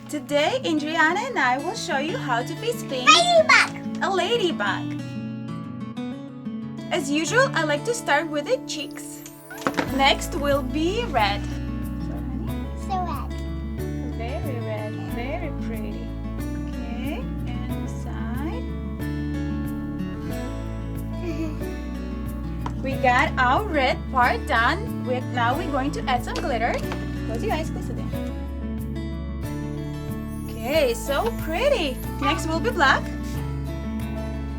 Today, Adriana and I will show you how to face paint Ladybug! a ladybug. As usual, I like to start with the cheeks. Next will be red. So red. Very red, very pretty. Okay, and the side. We got our red part done. Now we're going to add some glitter. Close your eyes, close it in. Okay, so pretty. Next will be black.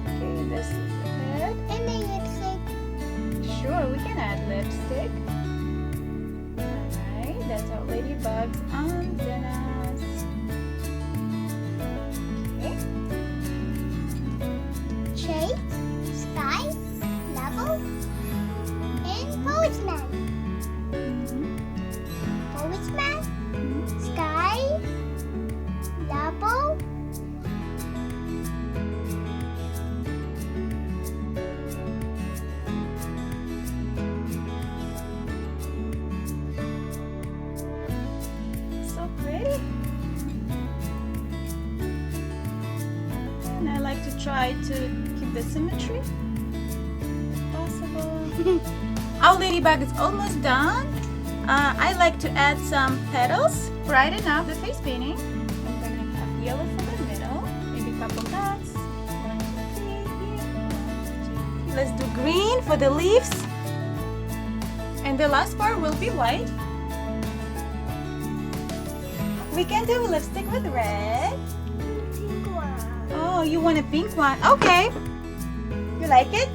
Okay, this is the head. And the lipstick. Sure, we can add lipstick. Alright, that's our ladybug's antennas. Okay. Shade, sky, level, and policeman. Policeman, sky, level. So pretty. And I like to try to keep the symmetry if possible. Our ladybug is almost done. I like to add some petals, brighten up the face painting. I'm gonna have yellow for the middle, maybe a couple dots. 1, 2, 3, here. 1, 2, 3. Let's do green for the leaves. And the last part will be white. We can do lipstick with red. Pink one. Oh, you want a pink one? Okay. You like it?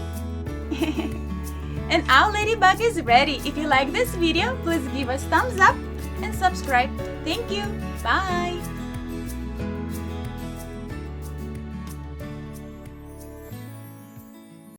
And our ladybug is ready. If you like this video, please give us thumbs up and subscribe. Thank you. Bye.